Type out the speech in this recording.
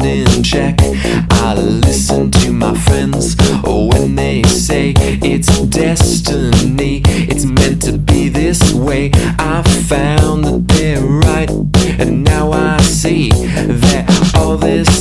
mind in check. I listen to my friends when they say it's destiny, it's meant to be this way. I found that they're right, and now I see that all this